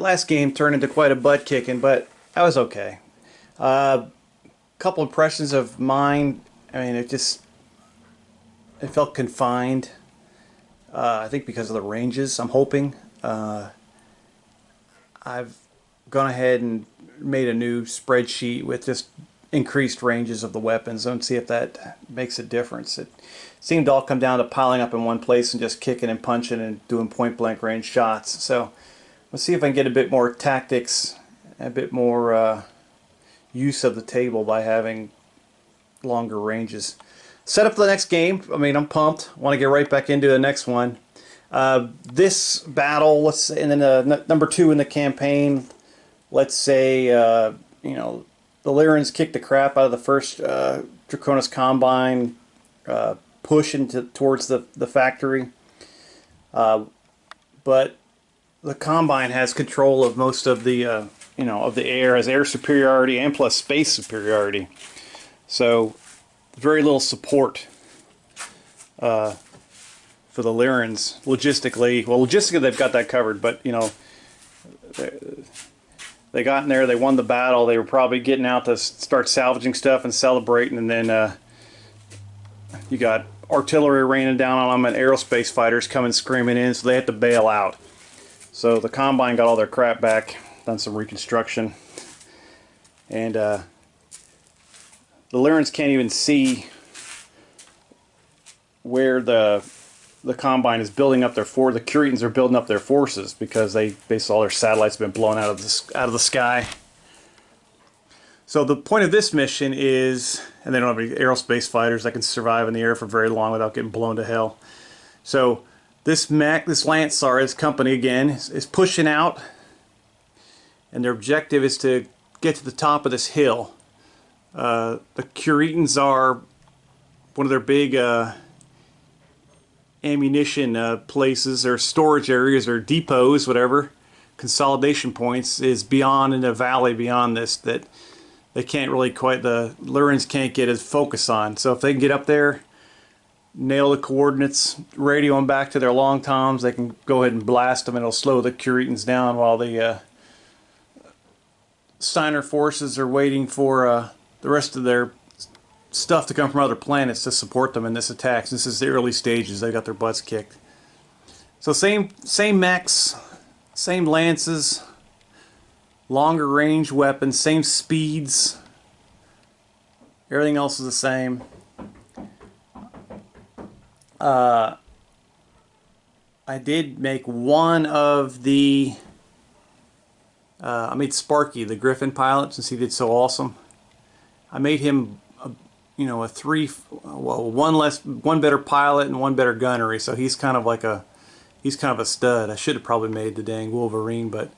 last game turned into quite a butt kicking, but that was okay. Couple impressions of mine. I mean, it felt confined. I think because of the ranges. I'm hoping. I've gone ahead and made a new spreadsheet with just increased ranges of the weapons and see if that makes a difference. It seemed to all come down to piling up in one place and just kicking and punching and doing point blank range shots. So let's see if I can get a bit more tactics, a bit more use of the table by having longer ranges. Set up for the next game. I mean, I'm pumped. I want to get right back into the next one. This battle, let's say, and then number 2 in the campaign, let's say, you know, the Lyrans kicked the crap out of the first Draconis Combine push towards the factory. But the Combine has control of most of the, you know, of the air, has air superiority and plus space superiority. So very little support for the Lyrans logistically. Well, logistically they've got that covered, but you know, they got in there, they won the battle, they were probably getting out to start salvaging stuff and celebrating, and then you got artillery raining down on them and aerospace fighters coming screaming in, so they had to bail out. So the Combine got all their crap back, done some reconstruction, and the Lyrans can't even see where the Combine is building up their the Kuritans are building up their forces because basically all their satellites have been blown out of the sky. So the point of this mission is, and they don't have any aerospace fighters that can survive in the air for very long without getting blown to hell. So this Lancer, his company again, is pushing out, and their objective is to get to the top of this hill. The Kuritans are one of their big ammunition places or storage areas or depots, whatever, consolidation points, is beyond in a valley beyond this that they can't really quite, the Lyrans can't get his focus on. So if they can get up there, nail the coordinates, radio them back to their long toms, they can go ahead and blast them, and it'll slow the Kuritans down while the Steiner forces are waiting for the rest of their stuff to come from other planets to support them in this attack. This is the early stages. They got their butts kicked. So same mechs, same lances, longer range weapons, same speeds. Everything else is the same. I did make one of the I made Sparky, the Griffin pilot, since he did so awesome. I made him you know, one better pilot and one better gunnery, so he's kind of a stud. I should have probably made the dang Wolverine, but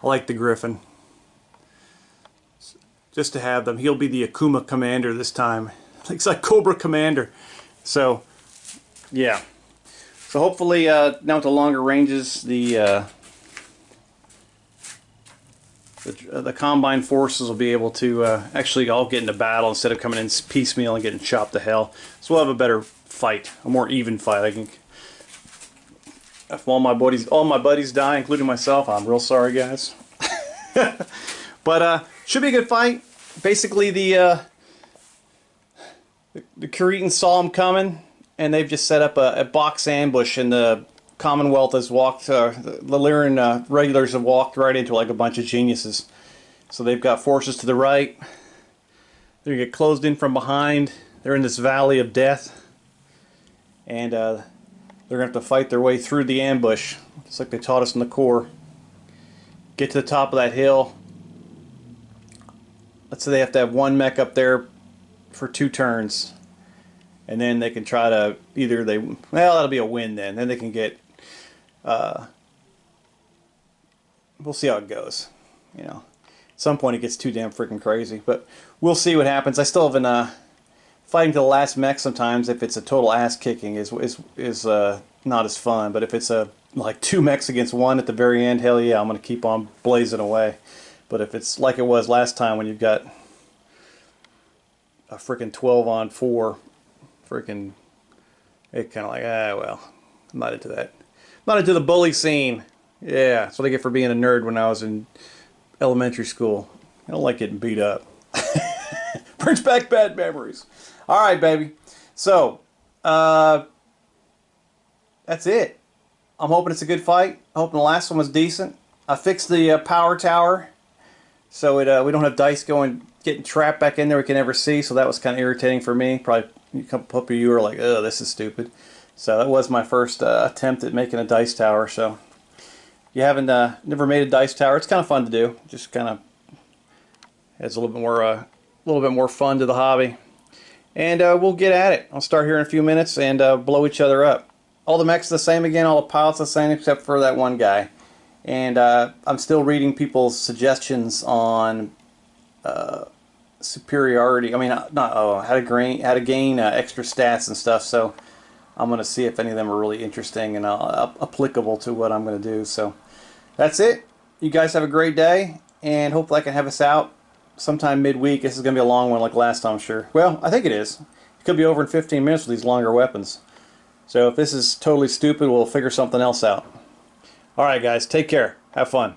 I like the Griffin. Just to have them. He'll be the Akuma Commander this time. Looks like Cobra Commander. So, yeah. So hopefully, now with the longer ranges, the Combine forces will be able to actually all get into battle instead of coming in piecemeal and getting chopped to hell. So we'll have a better fight, a more even fight. I think if all my buddies die, including myself, I'm real sorry, guys. But should be a good fight. Basically, the Kuritans saw them coming, and they've just set up a box ambush, and the Commonwealth has walked, the Lyran regulars have walked right into like a bunch of geniuses. So they've got forces to the right. They're going to get closed in from behind. They're in this valley of death. And they're going to have to fight their way through the ambush, just like they taught us in the Corps. Get to the top of that hill. Let's say they have to have one mech up there for 2 turns. And then they can try to well, that'll be a win then. Then they can get, we'll see how it goes. You know, at some point it gets too damn freaking crazy, but we'll see what happens. I still haven't, fighting to the last mech sometimes, if it's a total ass kicking, is not as fun. But if it's like 2 mechs against 1 at the very end, hell yeah, I'm gonna keep on blazing away. But if it's like it was last time when you've got a freaking 12-on-4, freaking, it kind of like, well, I'm not into that. I'm not into the bully scene. Yeah, that's what I get for being a nerd when I was in elementary school. I don't like getting beat up. Brings back bad memories. All right, baby. So, that's it. I'm hoping it's a good fight. I'm hoping the last one was decent. I fixed the power tower, so we don't have dice getting trapped back in there we can never see. So that was kind of irritating for me. Probably a couple of you were like, "Oh, this is stupid." So that was my first attempt at making a dice tower. So if you haven't never made a dice tower, it's kind of fun to do. Just kind of adds a little bit more fun to the hobby. And we'll get at it. I'll start here in a few minutes and blow each other up. All the mechs are the same again, all the pilots the same except for that one guy. And I'm still reading people's suggestions on superiority. I mean, how to gain extra stats and stuff. So I'm going to see if any of them are really interesting and applicable to what I'm going to do. So that's it. You guys have a great day, and hopefully I can have us out sometime midweek. This is going to be a long one like last time, I'm sure. Well, I think it is. It could be over in 15 minutes with these longer weapons. So if this is totally stupid, we'll figure something else out. Alright guys, take care. Have fun.